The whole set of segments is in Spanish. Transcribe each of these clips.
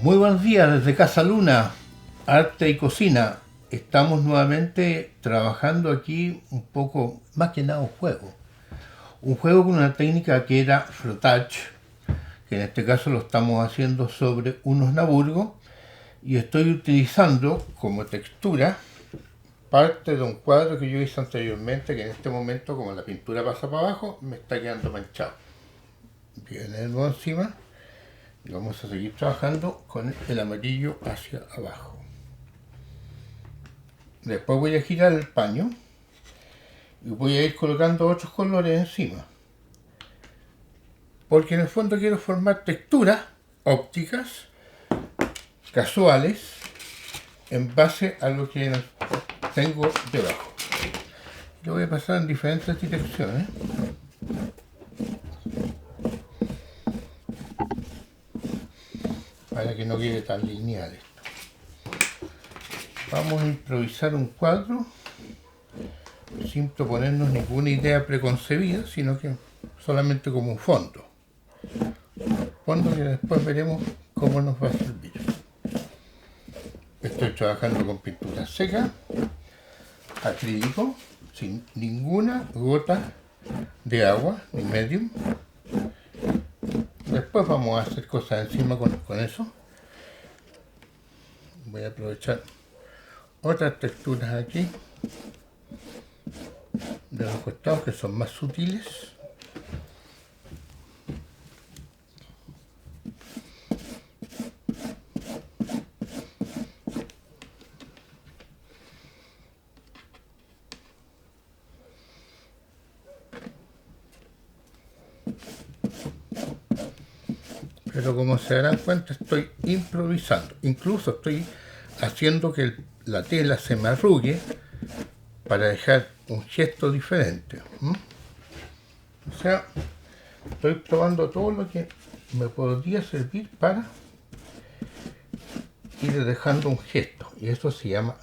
Muy buenos días desde Casa Luna, Arte y Cocina. Estamos nuevamente trabajando aquí un poco, más que nada un juego. Un juego con una técnica que era frottage, que en este caso lo estamos haciendo sobre unos naburgos y estoy utilizando como textura parte de un cuadro que yo hice anteriormente, que en este momento, como la pintura pasa para abajo, me está quedando manchado. Viene algo encima y vamos a seguir trabajando con el amarillo hacia abajo. Después voy a girar el paño y voy a ir colocando otros colores encima, porque en el fondo quiero formar texturas ópticas casuales en base a lo que tengo debajo. Yo voy a pasar en diferentes direcciones. Para que no quede tan lineal esto. Vamos a improvisar un cuadro sin proponernos ninguna idea preconcebida, sino que solamente como un fondo. Fondo que después veremos cómo nos va a servir. Estoy trabajando con pintura seca, acrílico, sin ninguna gota de agua, ni medium. Después vamos a hacer cosas encima con eso. Voy a aprovechar otras texturas aquí de los costados que son más sutiles. Pero como se darán cuenta, estoy improvisando. Incluso estoy haciendo que la tela se me arrugue para dejar un gesto diferente. O sea, estoy probando todo lo que me podría servir para ir dejando un gesto. Y eso se llama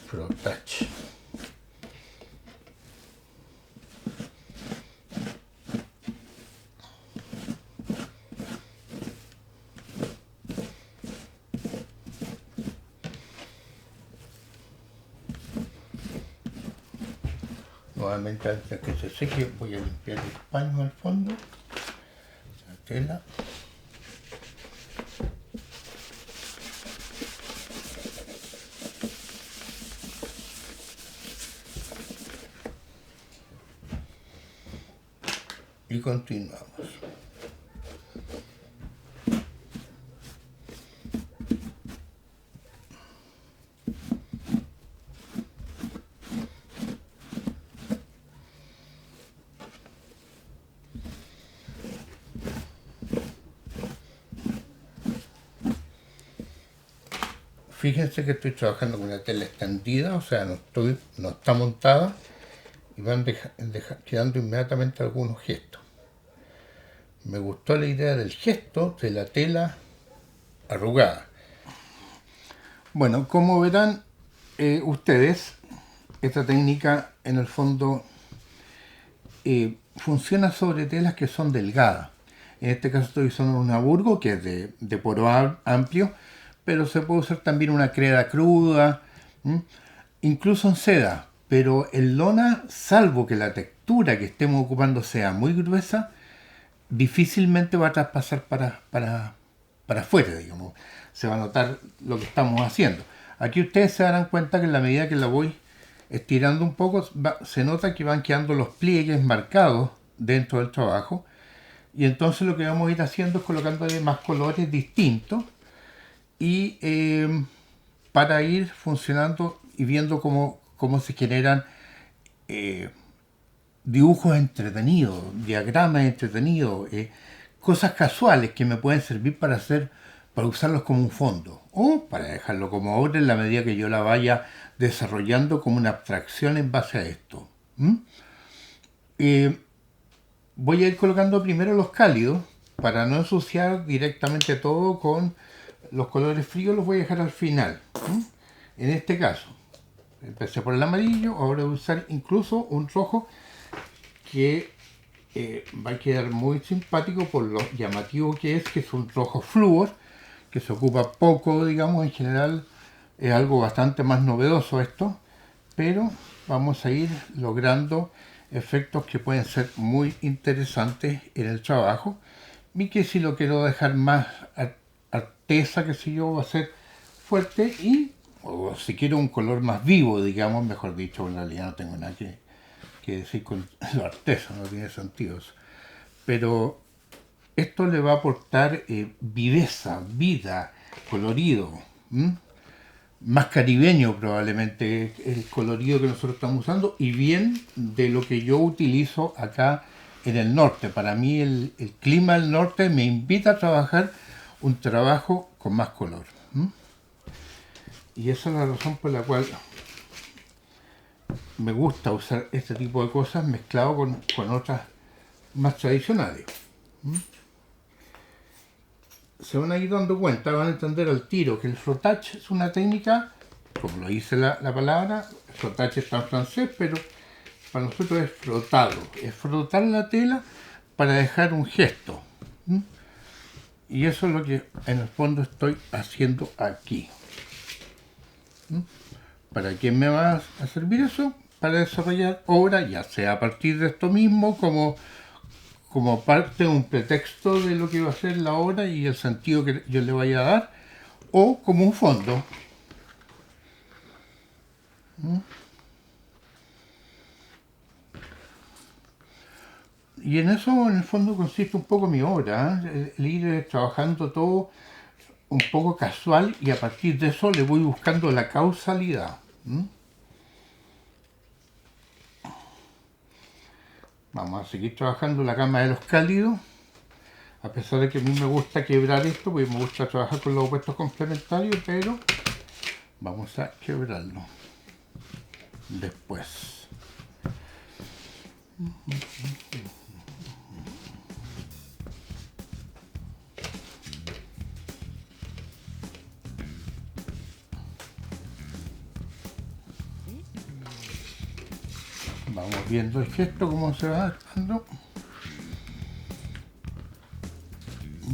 frottage. Nuevamente, antes de que se seque, voy a limpiar el paño al fondo, la tela. Y continuamos. Fíjense que estoy trabajando con una tela extendida, o sea, no está montada y van quedando inmediatamente algunos gestos. Me gustó la idea del gesto de la tela arrugada. Bueno, como verán ustedes, esta técnica en el fondo funciona sobre telas que son delgadas. En este caso estoy usando un naburgo que es de poro amplio, pero se puede usar también una creda cruda, incluso en seda. Pero en lona, salvo que la textura que estemos ocupando sea muy gruesa, difícilmente va a traspasar para afuera, digamos. Se va a notar lo que estamos haciendo. Aquí ustedes se darán cuenta que en la medida que la voy estirando un poco, se nota que van quedando los pliegues marcados dentro del trabajo. Y entonces lo que vamos a ir haciendo es colocándole más colores distintos y para ir funcionando y viendo cómo se generan dibujos entretenidos, diagramas entretenidos, cosas casuales que me pueden servir para usarlos como un fondo o para dejarlo como obra en la medida que yo la vaya desarrollando como una abstracción en base a esto. Voy a ir colocando primero los cálidos para no ensuciar directamente todo con los colores fríos, los voy a dejar al final. En este caso, empecé por el amarillo, ahora voy a usar incluso un rojo que va a quedar muy simpático por lo llamativo que es un rojo flúor, que se ocupa poco, digamos, en general es algo bastante más novedoso esto, pero vamos a ir logrando efectos que pueden ser muy interesantes en el trabajo y que si lo quiero dejar más artesa, que si yo, va a ser fuerte y, o si quiero un color más vivo, digamos, mejor dicho, en realidad no tengo nada que decir con lo artesa, no tiene sentido eso. Pero esto le va a aportar viveza, vida, colorido, más caribeño probablemente el colorido que nosotros estamos usando y bien de lo que yo utilizo acá en el norte. Para mí el clima del norte me invita a trabajar un trabajo con más color. Y esa es la razón por la cual me gusta usar este tipo de cosas mezclado con otras más tradicionales. Se van a ir dando cuenta, van a entender al tiro que el frottage es una técnica, como lo dice la palabra, frottage está en francés, pero para nosotros es frotado, es frotar la tela para dejar un gesto. Y eso es lo que en el fondo estoy haciendo aquí. ¿Para qué me va a servir eso? Para desarrollar obra, ya sea a partir de esto mismo, como parte, un pretexto de lo que va a ser la obra y el sentido que yo le vaya a dar, o como un fondo. Y en eso, en el fondo, consiste un poco mi obra, el ir trabajando todo un poco casual y a partir de eso le voy buscando la causalidad. Vamos a seguir trabajando la gama de los cálidos, a pesar de que a mí me gusta quebrar esto, porque me gusta trabajar con los opuestos complementarios, pero vamos a quebrarlo después. Vamos viendo el gesto, cómo se va dando.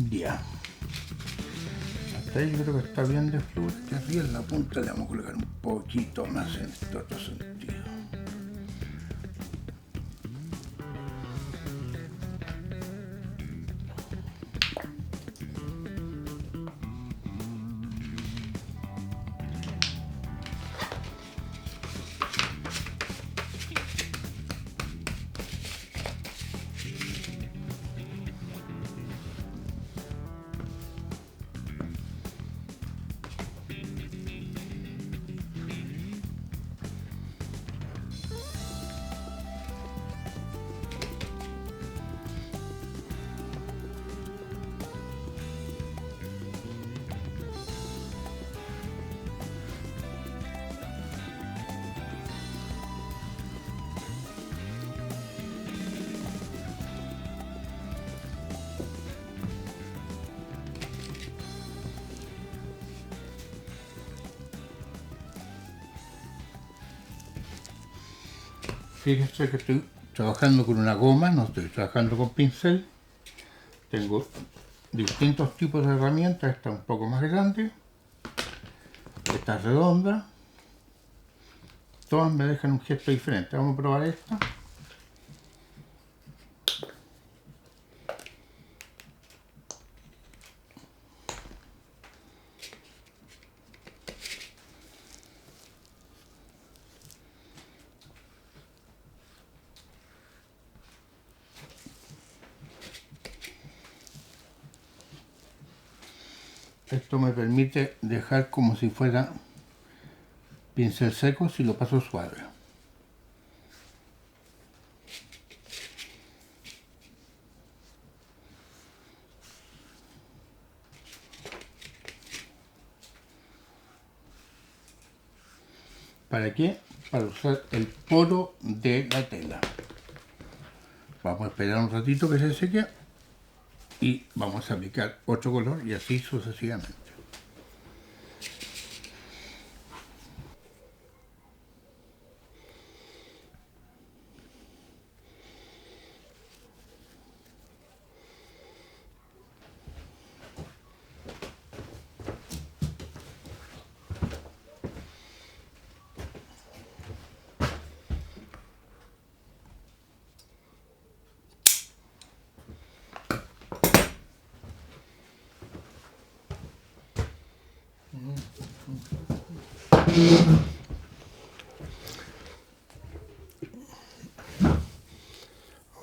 Ya. Hasta ahí creo que está bien de flujo. Que arriba en la punta le vamos a colocar un poquito más en este otro sentido. Fíjense que estoy trabajando con una goma, no estoy trabajando con pincel. Tengo distintos tipos de herramientas, esta un poco más grande, esta es redonda. Todas me dejan un gesto diferente. Vamos a probar esta. Esto me permite dejar como si fuera pincel seco si lo paso suave. ¿Para qué? Para usar el poro de la tela. Vamos a esperar un ratito que se seque y vamos a aplicar otro color y así sucesivamente.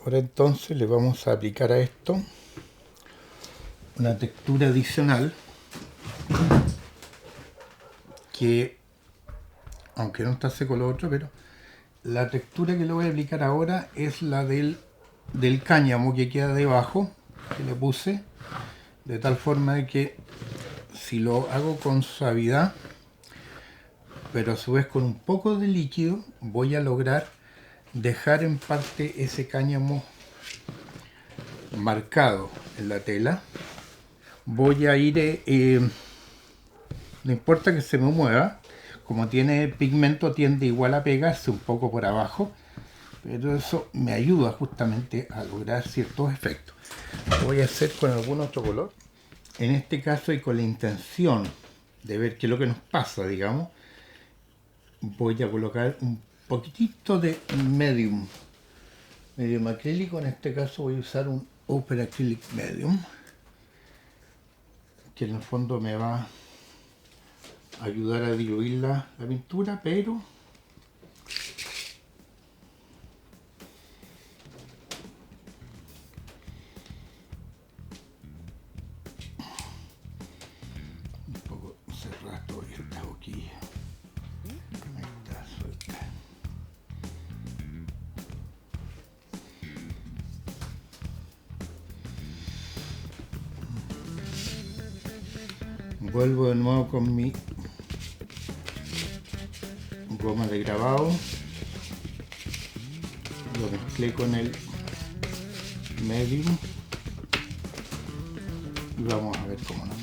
Ahora entonces le vamos a aplicar a esto una textura adicional que, aunque no está seco lo otro, pero la textura que le voy a aplicar ahora es la del cáñamo que queda debajo, que le puse, de tal forma de que si lo hago con suavidad, pero a su vez con un poco de líquido, voy a lograr dejar en parte ese cáñamo marcado en la tela. Voy a ir, no importa que se me mueva, como tiene pigmento tiende igual a pegarse un poco por abajo, pero eso me ayuda justamente a lograr ciertos efectos. Lo voy a hacer con algún otro color, en este caso y con la intención de ver qué es lo que nos pasa, digamos. Voy a colocar un poquitito de medium acrílico. En este caso voy a usar un Upper Acrylic Medium, que en el fondo me va a ayudar a diluir la pintura, pero un poco cerrada todavía esta boquilla. Ahí está, suelta. Vuelvo de nuevo con mi goma de grabado, lo mezclé con el medium y vamos a ver cómo nos va.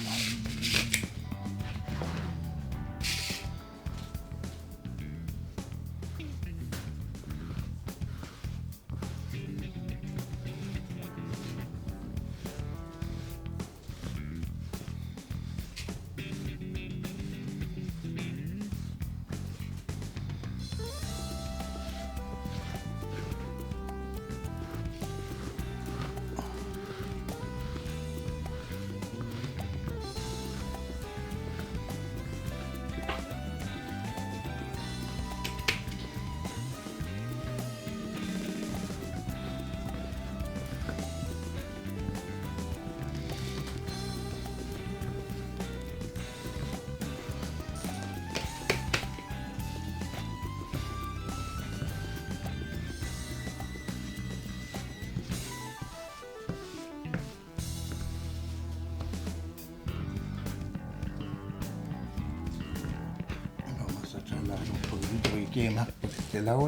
Un poquitito que quede más por este lado.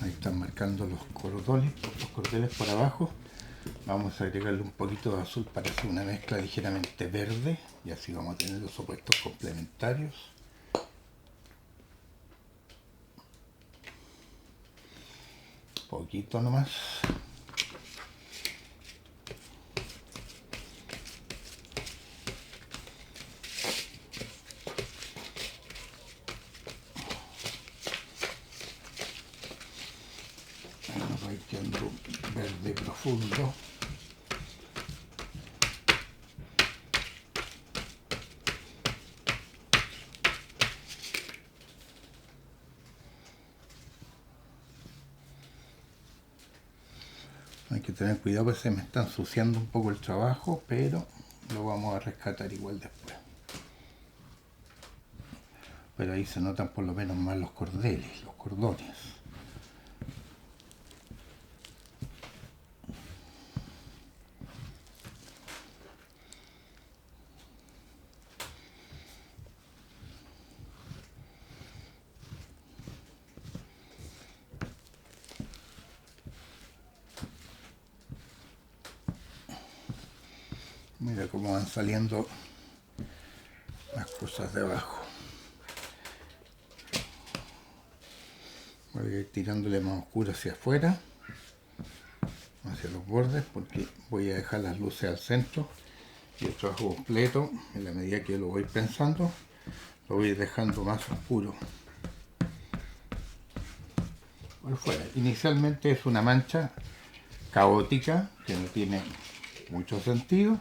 Ahí están marcando los cordones por abajo. Vamos a agregarle un poquito de azul para hacer una mezcla ligeramente verde y así vamos a tener los opuestos complementarios. Poquito nomás. Va a ir quedando verde profundo. Hay que tener cuidado porque se me está ensuciando un poco el trabajo, pero lo vamos a rescatar igual después. Pero ahí se notan por lo menos más los cordones. Mira cómo van saliendo las cosas de abajo. Voy a ir tirándole más oscuro hacia afuera, hacia los bordes, porque voy a dejar las luces al centro y el trabajo completo, en la medida que lo voy pensando, lo voy dejando más oscuro por fuera. Inicialmente es una mancha caótica, que no tiene mucho sentido,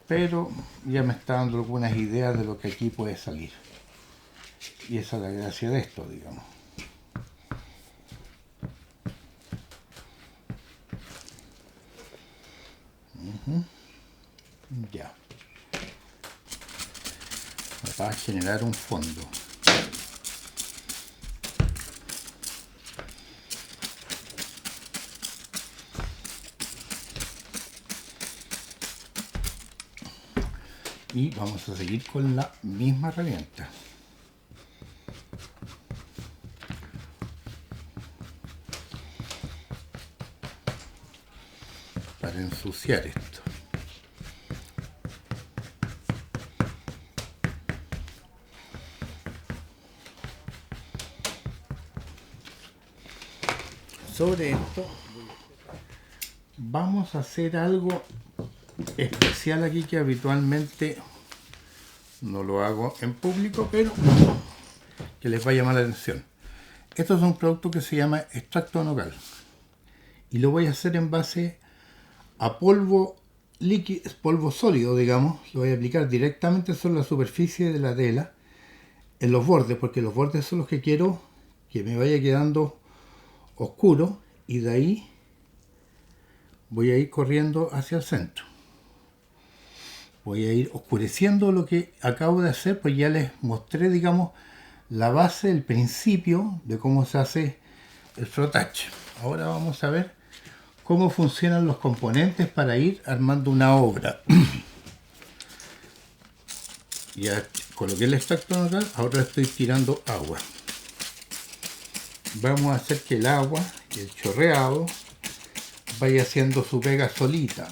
pero ya me está dando algunas ideas de lo que aquí puede salir. Y esa es la gracia de esto, digamos. Ya. Va a generar un fondo. Y vamos a seguir con la misma herramienta. Para ensuciar esto. Sobre esto vamos a hacer algo especial aquí que habitualmente no lo hago en público, pero que les va a llamar la atención. Esto es un producto que se llama extracto nogal y lo voy a hacer en base a polvo líquido, polvo sólido, digamos. Lo voy a aplicar directamente sobre la superficie de la tela, en los bordes, porque los bordes son los que quiero que me vaya quedando oscuro, y de ahí voy a ir corriendo hacia el centro. Voy a ir oscureciendo lo que acabo de hacer, pues ya les mostré, digamos, la base, el principio de cómo se hace el frottage. Ahora vamos a ver cómo funcionan los componentes para ir armando una obra. Ya coloqué el extracto nogal, ahora estoy tirando agua. Vamos a hacer que el agua, el chorreado, vaya haciendo su pega solita.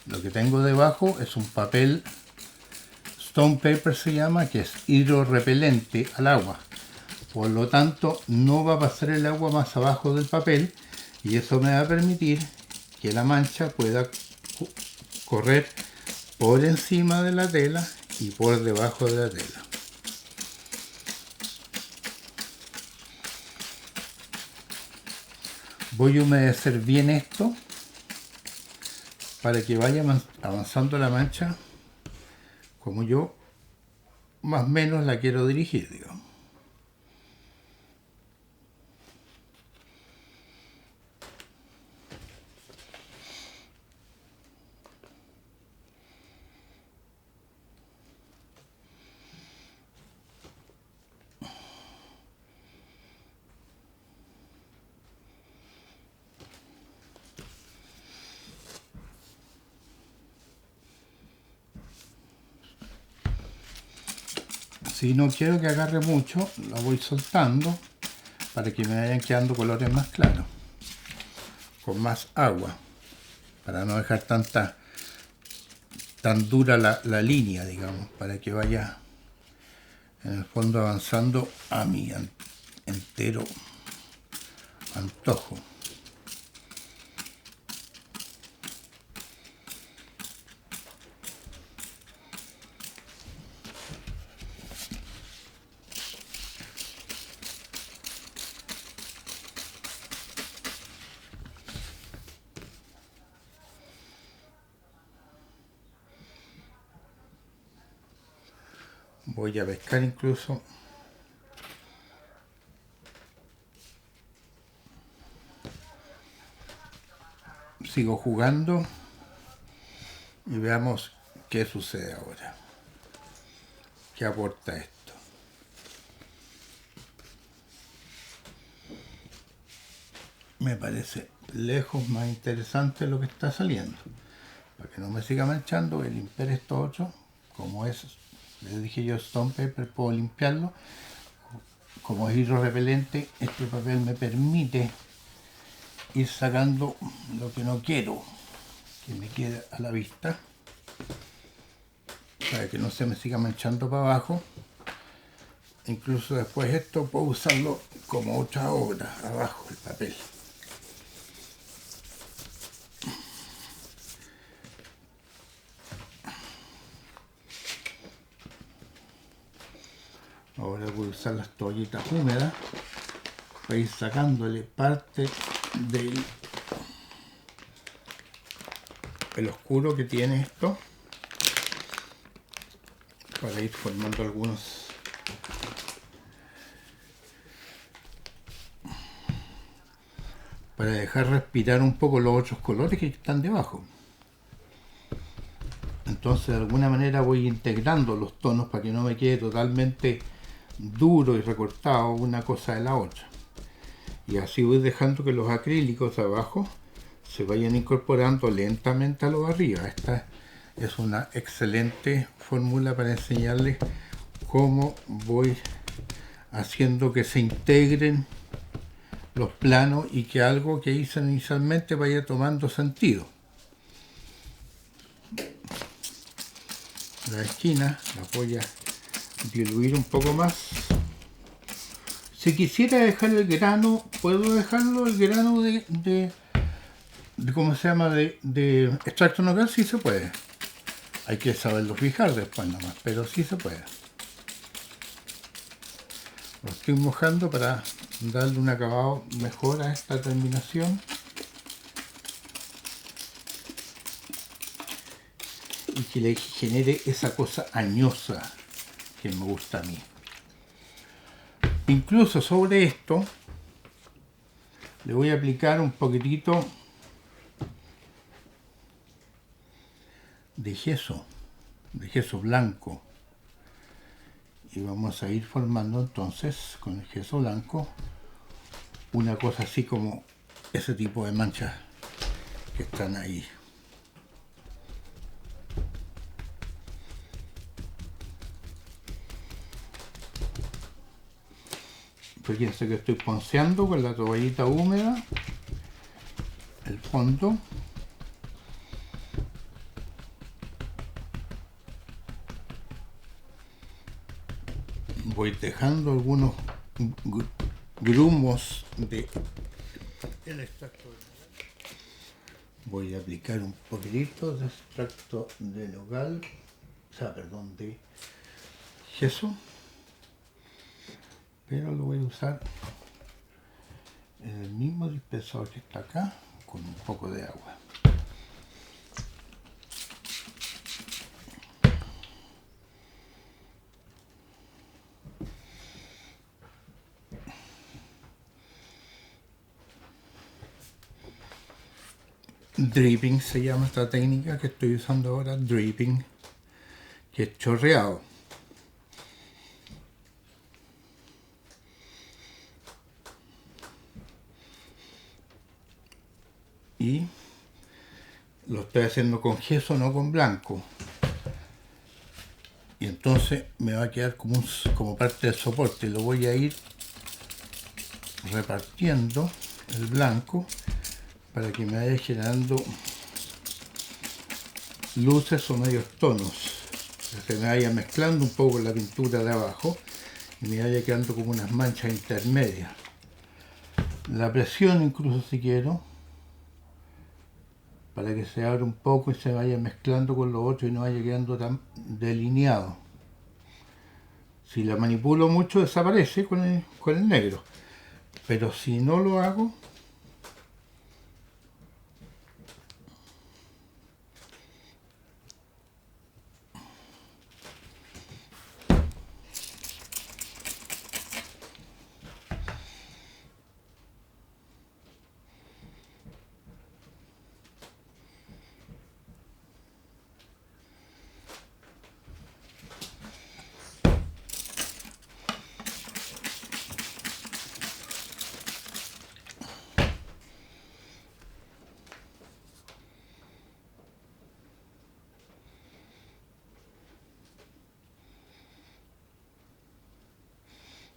Lo que tengo debajo es un papel, stone paper se llama, que es hidrorrepelente al agua. Por lo tanto, no va a pasar el agua más abajo del papel, y eso me va a permitir que la mancha pueda correr por encima de la tela y por debajo de la tela. Voy a humedecer bien esto para que vaya avanzando la mancha como yo más o menos la quiero dirigir, digamos. Si no quiero que agarre mucho, la voy soltando para que me vayan quedando colores más claros, con más agua, para no dejar tan dura la línea, digamos, para que vaya en el fondo avanzando a mi entero antojo. Voy a pescar incluso sigo jugando y veamos qué sucede ahora, qué aporta esto. Me parece lejos más interesante lo que está saliendo. Para que no me siga manchando, voy a limpiar esto otro. Como es, les dije yo, stone paper, puedo limpiarlo. Como es hidrorrepelente, este papel me permite ir sacando lo que no quiero que me quede a la vista, para que no se me siga manchando para abajo. Incluso después esto puedo usarlo como otra obra abajo el papel. Ahora voy a usar las toallitas húmedas para ir sacándole parte del el oscuro que tiene esto, para ir formando algunos para dejar respirar un poco los otros colores que están debajo. Entonces de alguna manera voy integrando los tonos para que no me quede totalmente duro y recortado una cosa de la otra. Y así voy dejando que los acrílicos abajo se vayan incorporando lentamente a los de arriba. Esta es una excelente fórmula para enseñarles cómo voy haciendo que se integren los planos y que algo que hice inicialmente vaya tomando sentido. La esquina la voy a diluir un poco más. Si quisiera dejar el grano, puedo dejarlo el grano de ¿cómo se llama? De extracto nogal, sí se puede. Hay que saberlo fijar después nomás, pero sí se puede. Lo estoy mojando para darle un acabado mejor a esta terminación. Y que le genere esa cosa añosa que me gusta a mí. Incluso sobre esto le voy a aplicar un poquitito de gesso blanco. Y vamos a ir formando entonces con el gesso blanco una cosa así como ese tipo de manchas que están ahí. Fíjense que estoy ponceando con la toallita húmeda el fondo. Voy dejando algunos grumos de el extracto. Voy a aplicar un poquitito de extracto de nogal, de gesso, pero lo voy a usar en el mismo dispensador que está acá, con un poco de agua. Dripping se llama esta técnica que estoy usando ahora, dripping, que es chorreado. Y lo estoy haciendo con gesso, no con blanco. Y entonces me va a quedar como parte del soporte. Lo voy a ir repartiendo el blanco para que me vaya generando luces o medios tonos. Se me vaya mezclando un poco la pintura de abajo y me vaya quedando como unas manchas intermedias. La presión incluso si quiero, para que se abra un poco y se vaya mezclando con lo otro y no vaya quedando tan delineado. Si la manipulo mucho desaparece con el negro, pero si no lo hago,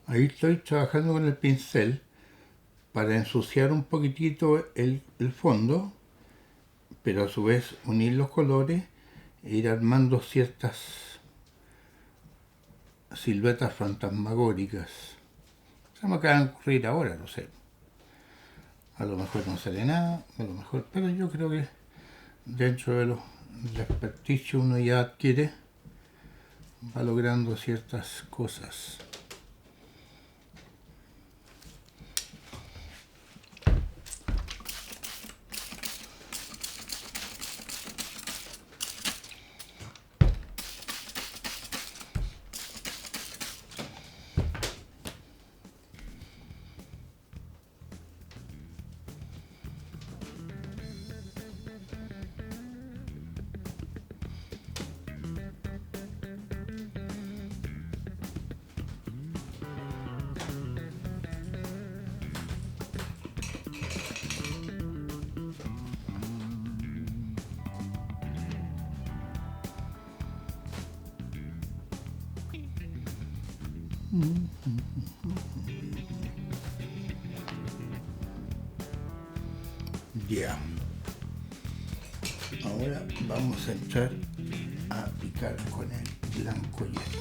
ahí estoy trabajando con el pincel para ensuciar un poquitito el fondo, pero a su vez unir los colores e ir armando ciertas siluetas fantasmagóricas. Se me acaban de ocurrir ahora, no sé. A lo mejor no sale nada, a lo mejor, pero yo creo que dentro del experticio uno ya adquiere, va logrando ciertas cosas. Ya. Ahora vamos a entrar a picar con el blanco y esto.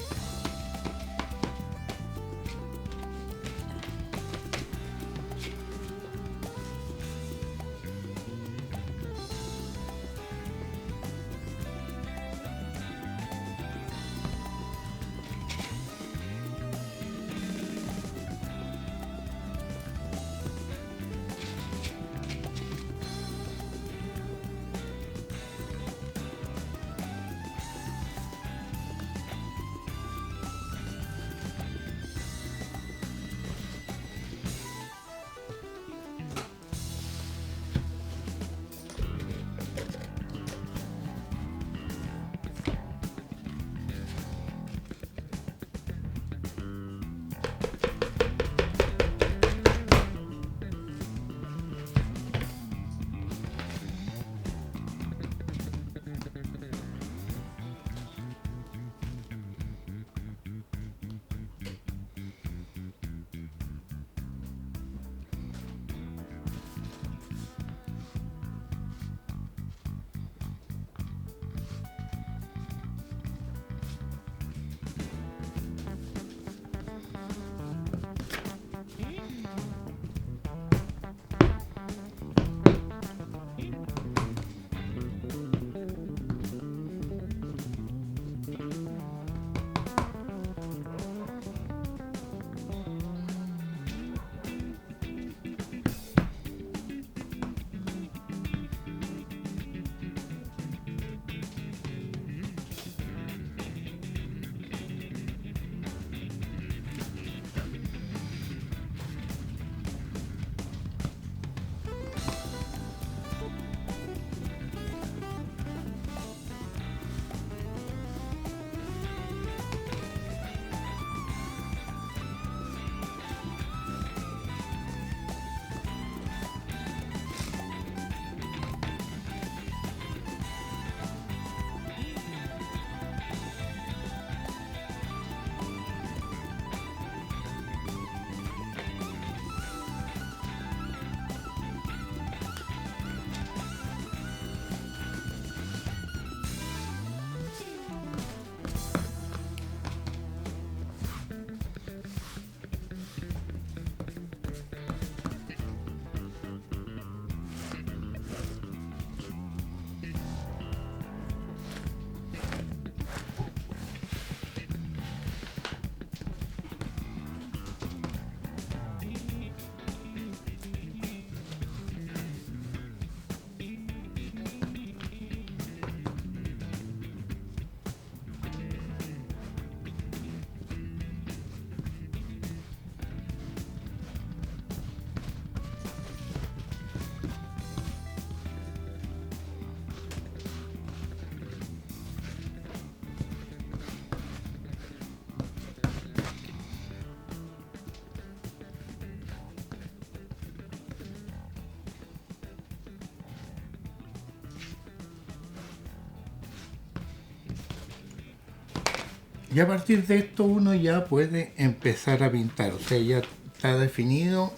Y a partir de esto uno ya puede empezar a pintar. O sea, ya está definido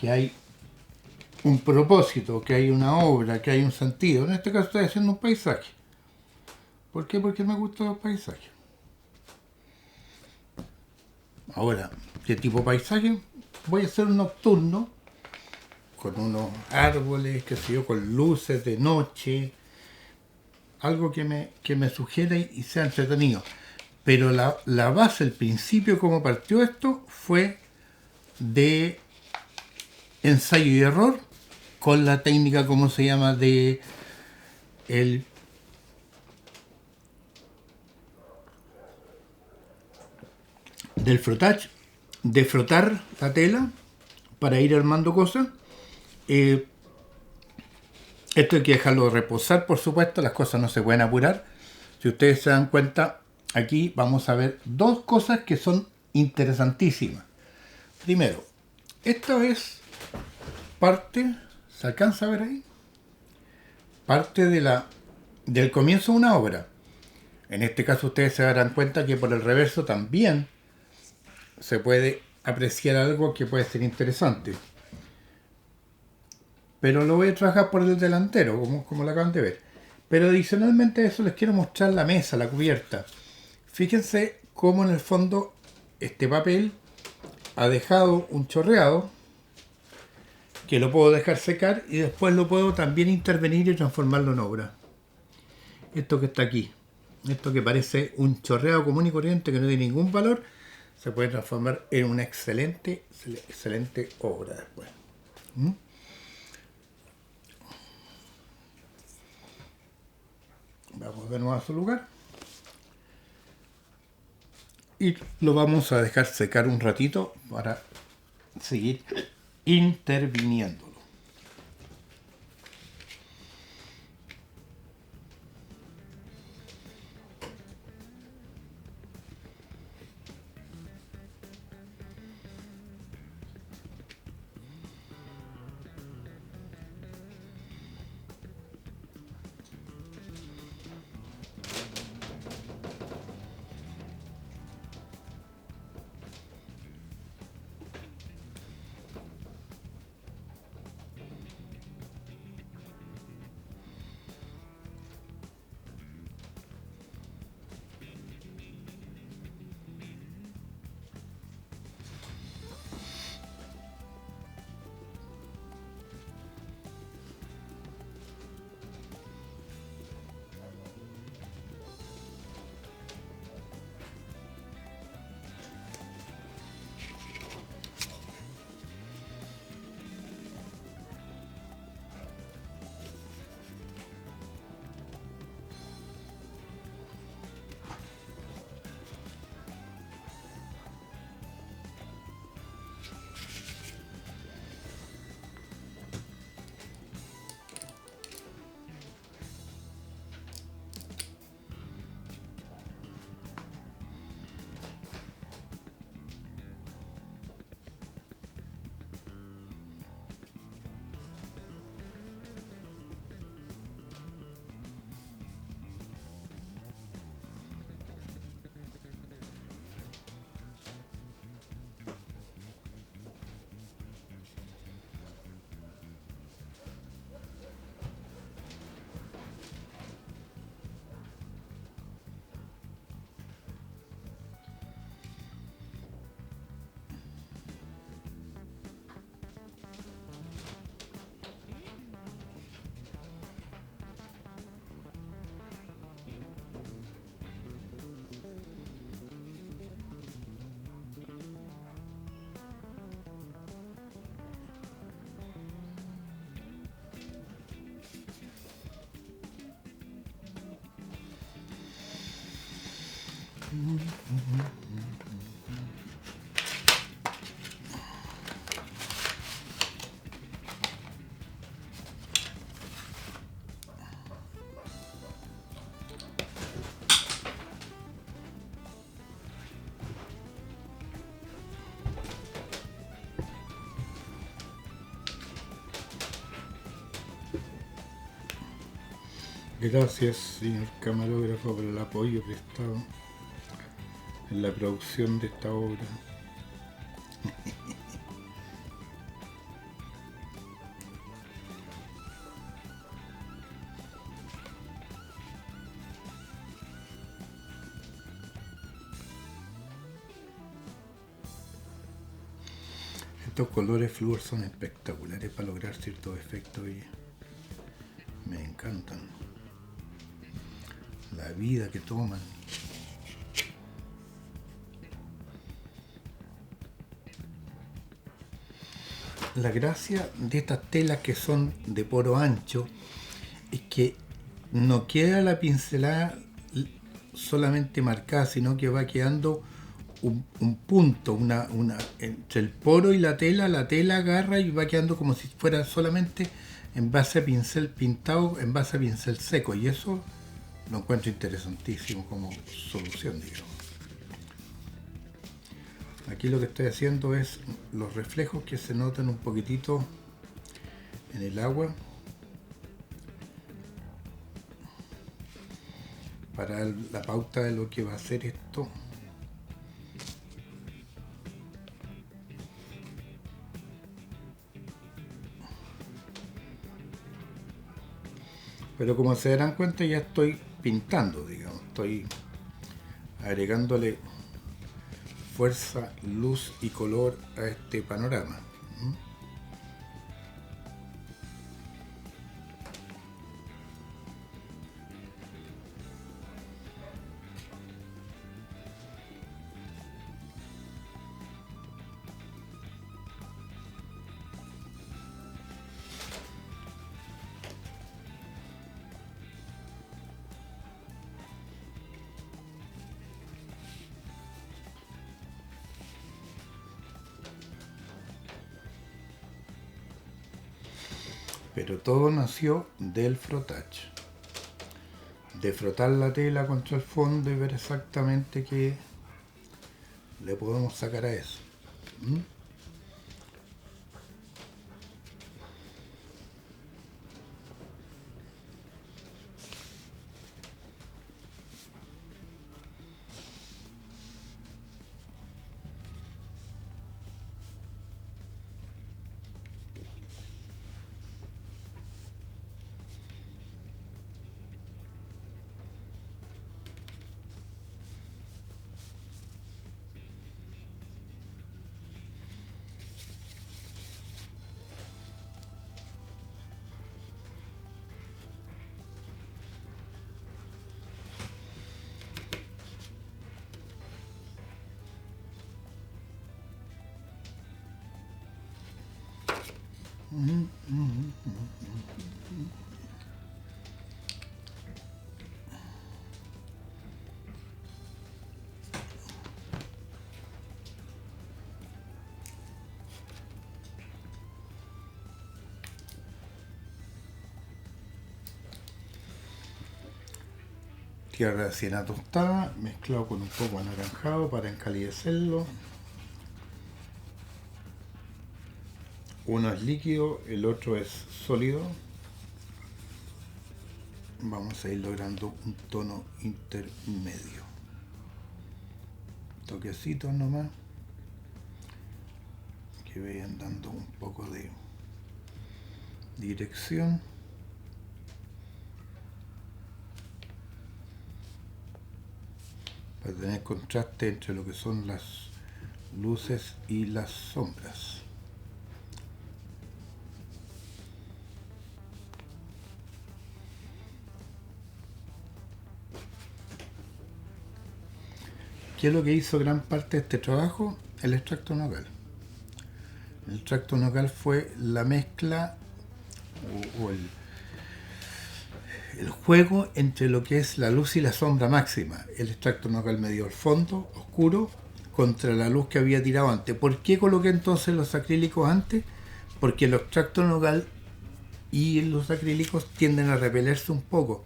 que hay un propósito, que hay una obra, que hay un sentido. En este caso estoy haciendo un paisaje. ¿Por qué? Porque me gustan los paisajes. Ahora, ¿qué tipo de paisaje? Voy a hacer un nocturno con unos árboles, qué sé yo, con luces de noche. Algo que me sugiera y sea entretenido. Pero la base, el principio, como partió esto, fue de ensayo y error con la técnica, ¿cómo se llama?, de del frotage, de frotar la tela para ir armando cosas. Esto hay que dejarlo reposar, por supuesto, las cosas no se pueden apurar. Si ustedes se dan cuenta, aquí vamos a ver dos cosas que son interesantísimas. Primero, esta es parte, ¿se alcanza a ver ahí? Parte del comienzo de una obra. En este caso ustedes se darán cuenta que por el reverso también se puede apreciar algo que puede ser interesante. Pero lo voy a trabajar por el delantero, como lo acaban de ver. Pero adicionalmente a eso les quiero mostrar la mesa, la cubierta. Fíjense cómo en el fondo este papel ha dejado un chorreado que lo puedo dejar secar y después lo puedo también intervenir y transformarlo en obra. Esto que está aquí, esto que parece un chorreado común y corriente que no tiene ningún valor, se puede transformar en una excelente obra después. ¿Mm? Vamos de nuevo a su lugar. Y lo vamos a dejar secar un ratito para seguir interviniéndolo. Gracias, señor camarógrafo, por el apoyo prestado en la producción de esta obra. Estos colores flúor son espectaculares para lograr ciertos efectos y me encantan. La vida que toman. La gracia de estas telas que son de poro ancho es que no queda la pincelada solamente marcada, sino que va quedando un punto, entre el poro y la tela agarra y va quedando como si fuera solamente en base a pincel pintado, en base a pincel seco, y eso lo encuentro interesantísimo como solución, digamos. Aquí lo que estoy haciendo es los reflejos que se notan un poquitito en el agua para la pauta de lo que va a ser esto. Pero como se darán cuenta, ya estoy pintando, digamos, estoy agregándole fuerza, luz y color a este panorama. Pero todo nació del frotage, de frotar la tela contra el fondo y ver exactamente qué le podemos sacar a eso. Tierra de siena tostada, mezclado con un poco anaranjado para encalidecerlo. Uno es líquido, el otro es sólido. Vamos a ir logrando un tono intermedio. Toquecitos nomás, que vayan dando un poco de dirección. Para tener contraste entre lo que son las luces y las sombras. ¿Qué es lo que hizo gran parte de este trabajo? El extracto nocal. El extracto nocal fue la mezcla o el juego entre lo que es la luz y la sombra máxima. El extracto nocal me dio el fondo oscuro contra la luz que había tirado antes. ¿Por qué coloqué entonces los acrílicos antes? Porque el extracto nocal y los acrílicos tienden a repelerse un poco.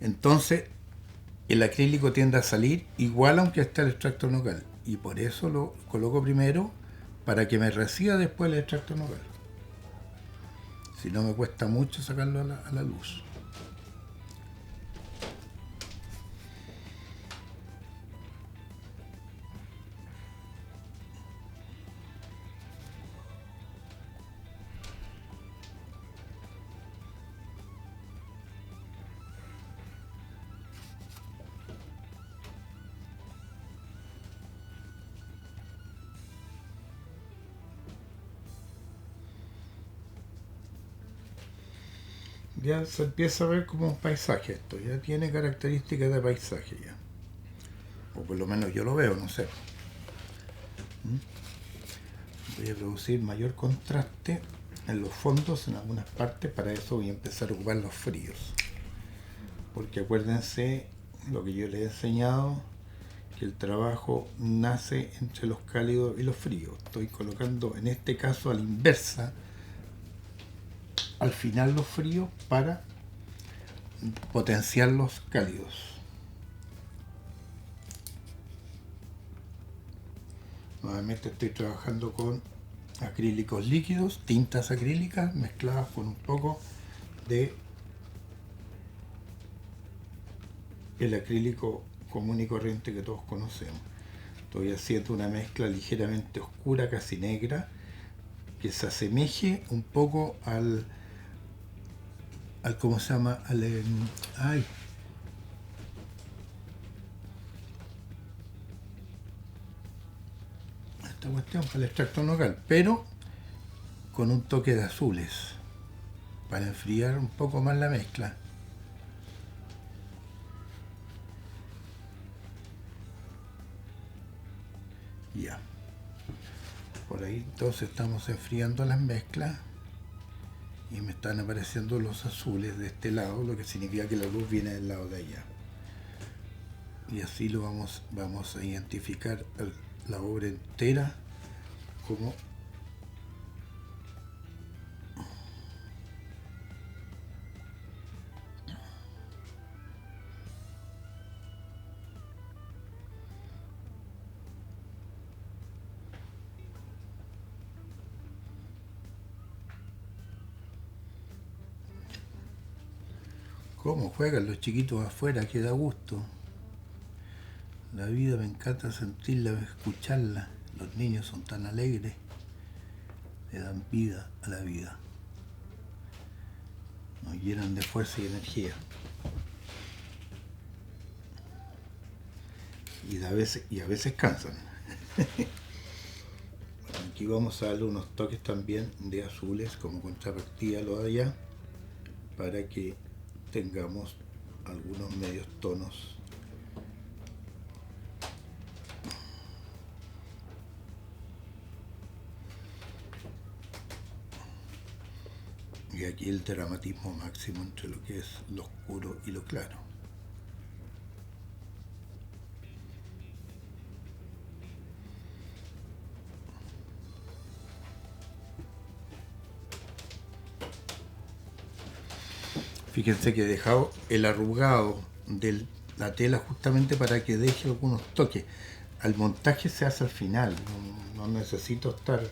Entonces el acrílico tiende a salir igual aunque esté el extracto nocal. Y por eso lo coloco primero para que me reciba después el extracto nocal. Si no me cuesta mucho sacarlo a la luz. Ya se empieza a ver como un paisaje esto, ya tiene características de paisaje ya. O por lo menos yo lo veo, no sé. Voy a producir mayor contraste en los fondos en algunas partes, para eso voy a empezar a ocupar los fríos. Porque acuérdense lo que yo les he enseñado, que el trabajo nace entre los cálidos y los fríos. Estoy colocando en este caso a la inversa, al final los fríos para potenciar los cálidos. Nuevamente estoy trabajando con acrílicos líquidos, tintas acrílicas mezcladas con un poco de el acrílico común y corriente que todos conocemos. Estoy haciendo una mezcla ligeramente oscura, casi negra, que se asemeje un poco al ¿cómo se llama? Ay, esta cuestión para el extracto nocal, pero con un toque de azules para enfriar un poco más la mezcla. Ya, por ahí entonces estamos enfriando las mezclas y me están apareciendo los azules de este lado, lo que significa que la luz viene del lado de allá. Y así lo vamos a identificar la obra entera como cómo juegan los chiquitos afuera, que da gusto. La vida me encanta sentirla, escucharla. Los niños son tan alegres, le dan vida a la vida, nos llenan de fuerza y energía. Y a veces cansan. Aquí vamos a darle unos toques también de azules como contrapartida a lo de allá, para que tengamos algunos medios tonos. Y aquí el dramatismo máximo entre lo que es lo oscuro y lo claro. Fíjense que he dejado el arrugado de la tela justamente para que deje algunos toques. Al montaje se hace al final, no necesito tenga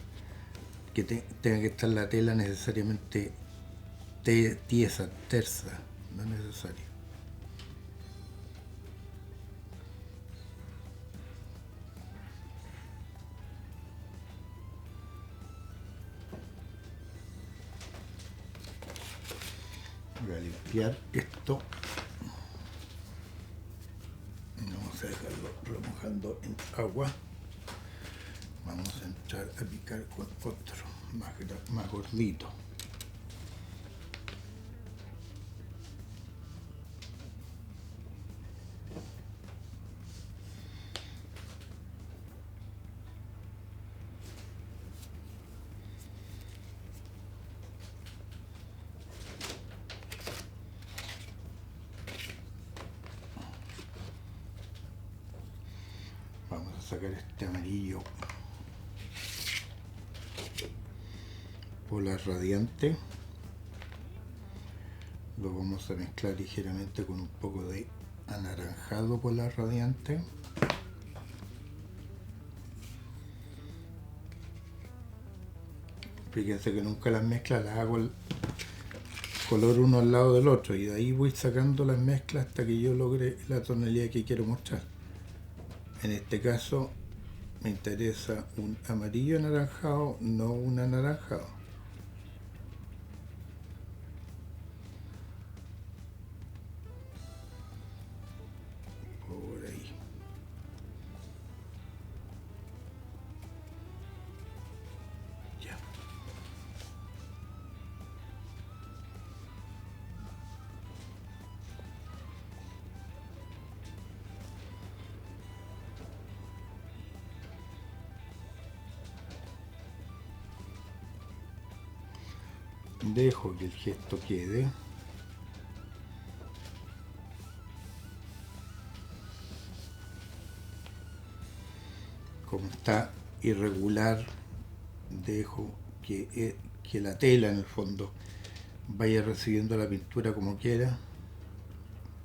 que estar la tela necesariamente tiesa, tersa, no es necesario. Voy a limpiar esto. Vamos a dejarlo remojando en agua. Vamos a entrar a picar con otro más gordito. Vamos a sacar este amarillo polar radiante. Lo vamos a mezclar ligeramente con un poco de anaranjado polar radiante. Fíjense que nunca las mezclas las hago el color uno al lado del otro, y de ahí voy sacando las mezclas hasta que yo logre la tonalidad que quiero mostrar. En este caso me interesa un amarillo anaranjado, no un anaranjado. Por ahí. Ya. Dejo que el gesto quede. Como está irregular, dejo que la tela en el fondo vaya recibiendo la pintura como quiera.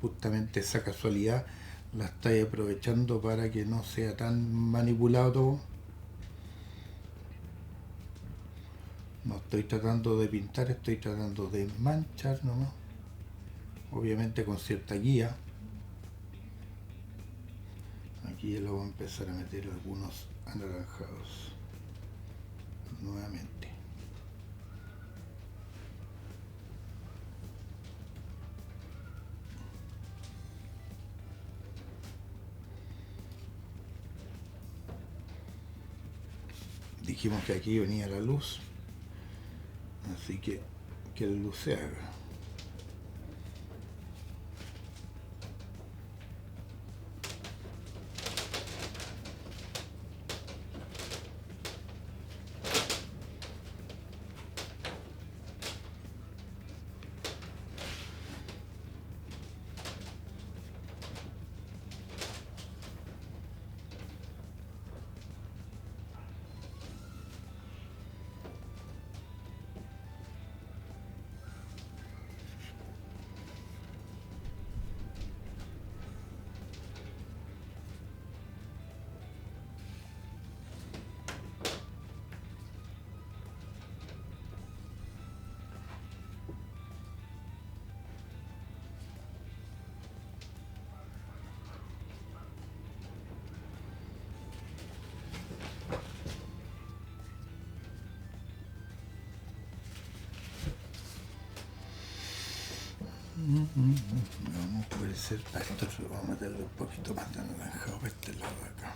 Justamente esa casualidad la estoy aprovechando para que no sea tan manipulado todo. No estoy tratando de pintar, estoy tratando de manchar nomás, obviamente con cierta guía. Aquí ya lo voy a empezar a meter algunos anaranjados nuevamente. dijimos que aquí venía la luz, así que la luz se haga. No puede ser para esto, vamos a meterle un poquito más de naranjado para este lado de acá.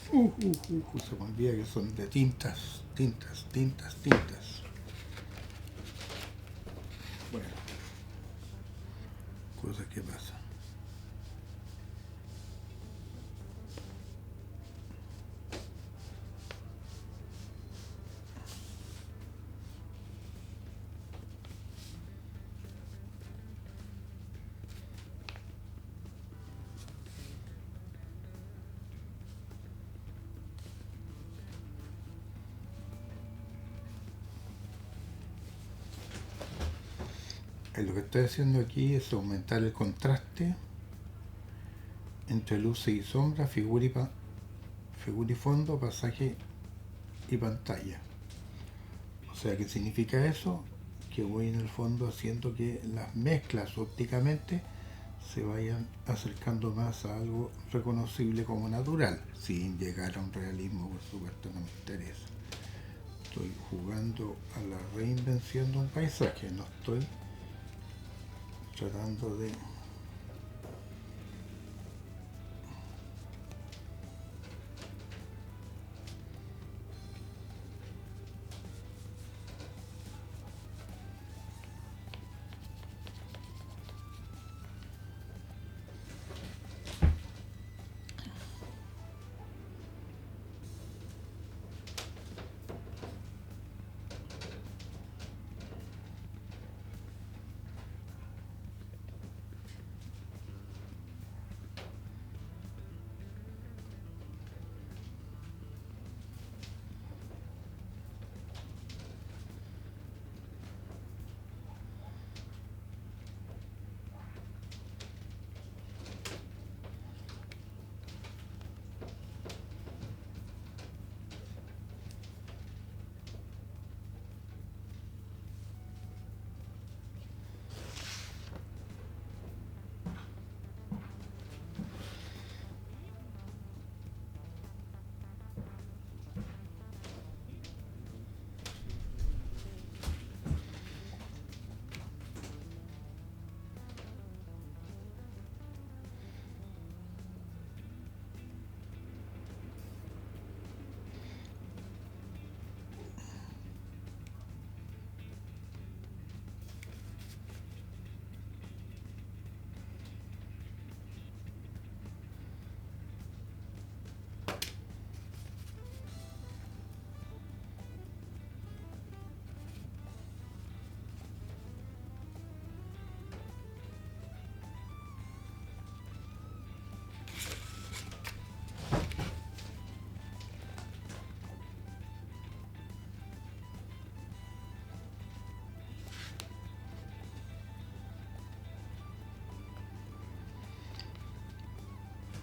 Se me olvida que son de tintas. Bueno, cosas que pasan. Lo que estoy haciendo aquí es aumentar el contraste entre luces y sombras, figura y fondo, pasaje y pantalla. O sea, ¿qué significa eso? Que voy en el fondo haciendo que las mezclas ópticamente se vayan acercando más a algo reconocible como natural, sin llegar a un realismo, por supuesto, no me interesa. Estoy jugando a la reinvención de un paisaje, no estoy tratando de...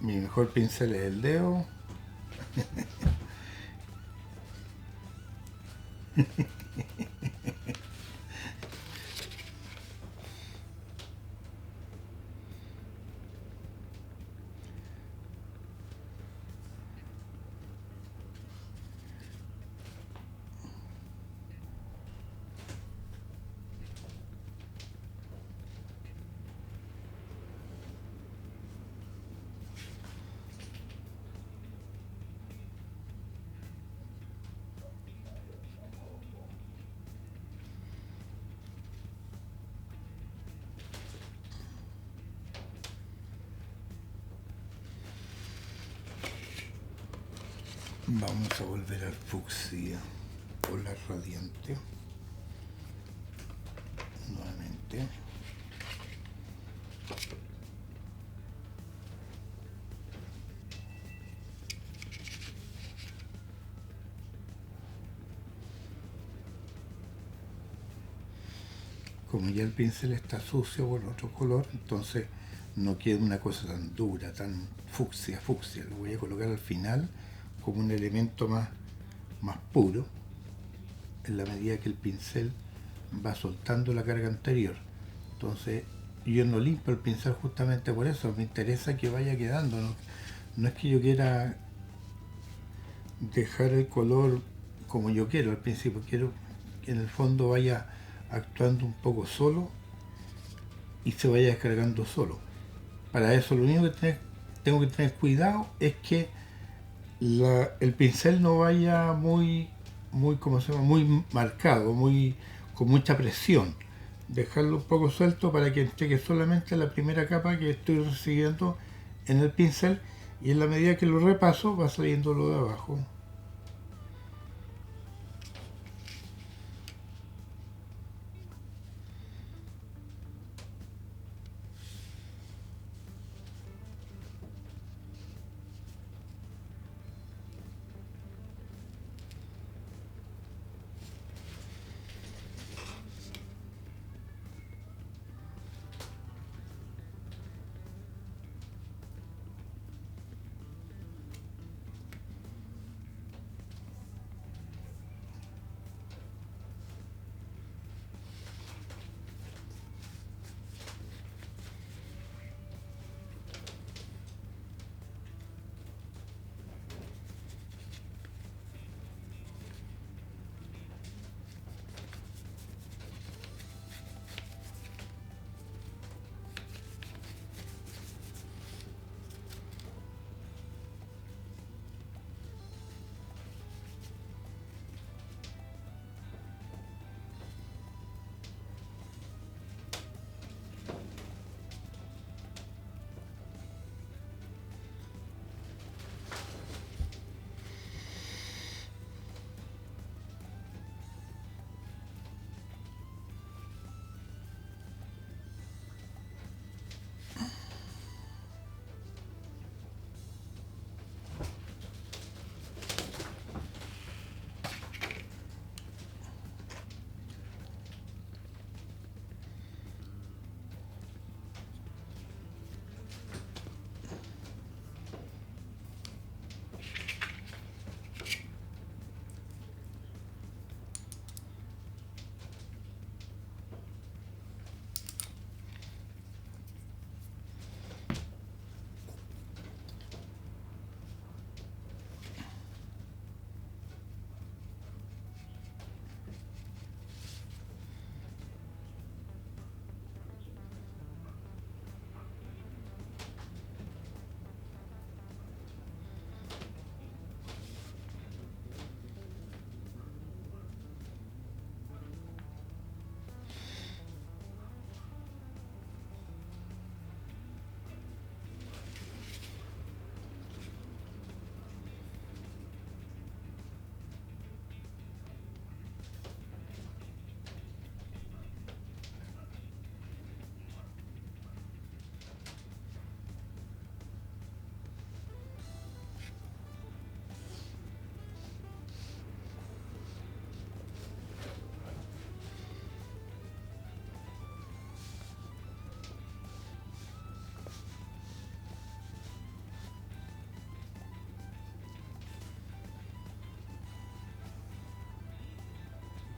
Mi mejor pincel es el dedo. Vamos a volver al fucsia polar radiante nuevamente. Como ya el pincel está sucio con otro color, entonces no queda una cosa tan dura, tan fucsia. Lo voy a colocar al final como un elemento más puro, en la medida que el pincel va soltando la carga anterior. Entonces yo no limpio el pincel justamente por eso, me interesa que vaya quedando. No es que yo quiera dejar el color como yo quiero al principio, quiero que en el fondo vaya actuando un poco solo y se vaya descargando solo. Para eso lo único que tengo que tener cuidado es que el pincel no vaya muy ¿cómo se llama? Muy marcado, con mucha presión. Dejarlo un poco suelto para que entregue solamente la primera capa que estoy recibiendo en el pincel, y en la medida que lo repaso va saliendo lo de abajo.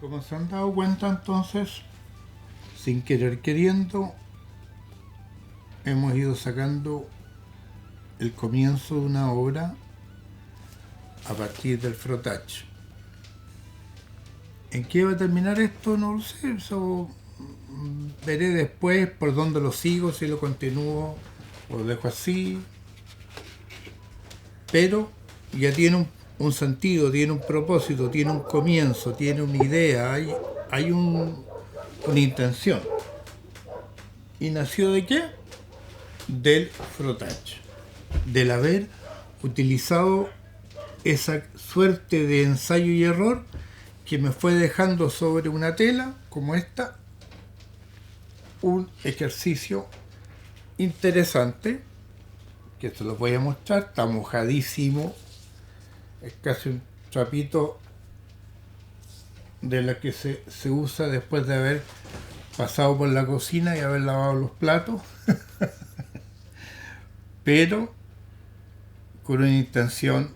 Como se han dado cuenta, entonces, sin querer queriendo, hemos ido sacando el comienzo de una obra a partir del frottage. ¿En qué va a terminar esto? No lo sé. Eso veré después por dónde lo sigo, si lo continúo o lo dejo así. Pero ya tiene un sentido, tiene un propósito, tiene un comienzo, tiene una idea, hay una intención. ¿Y nació de qué? Del frottage, del haber utilizado esa suerte de ensayo y error que me fue dejando sobre una tela como esta un ejercicio interesante que se los voy a mostrar. Está mojadísimo, es casi un trapito de la que se usa después de haber pasado por la cocina y haber lavado los platos pero con una intención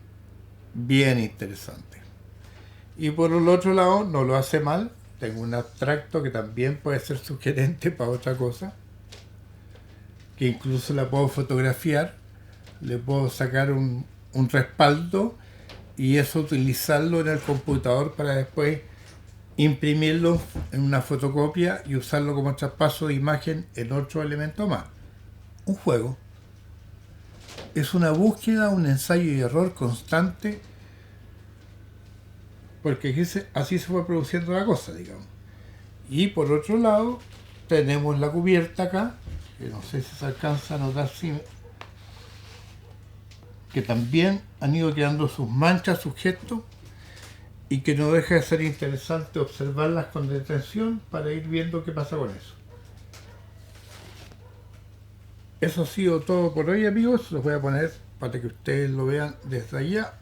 bien interesante. Y por el otro lado, no lo hace mal, tengo un abstracto que también puede ser sugerente para otra cosa, que incluso la puedo fotografiar, le puedo sacar un respaldo y eso utilizarlo en el computador para después imprimirlo en una fotocopia y usarlo como traspaso de imagen en otro elemento más. Un juego. Es una búsqueda, un ensayo y error constante, porque así se fue produciendo la cosa, digamos. Y por otro lado, tenemos la cubierta acá, que no sé si se alcanza a notar, que también han ido quedando sus manchas, sus gestos, y que no deja de ser interesante observarlas con detención para ir viendo qué pasa con eso. Eso ha sido todo por hoy, amigos. Los voy a poner para que ustedes lo vean desde allá.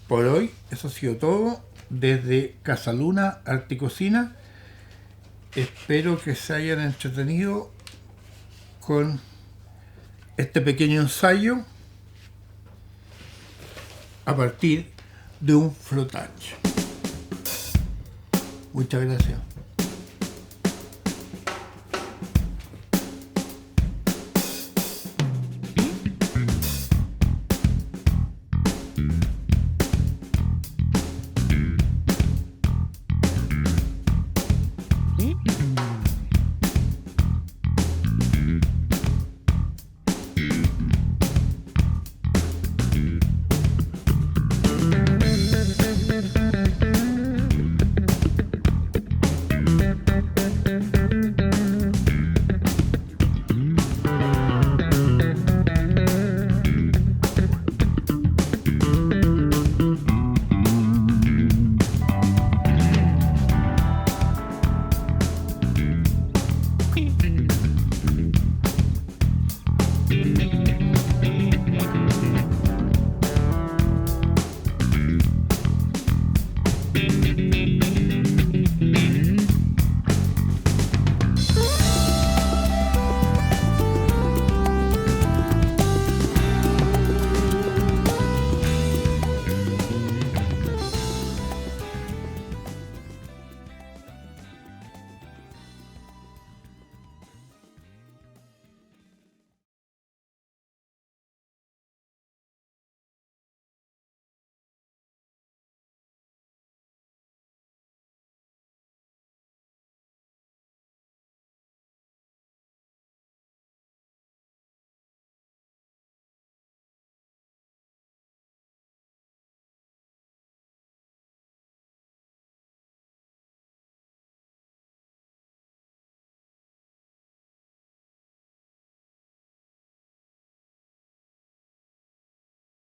Por hoy, eso ha sido todo desde Casaluna Articocina. Espero que se hayan entretenido con este pequeño ensayo a partir de un flottage. Muchas gracias.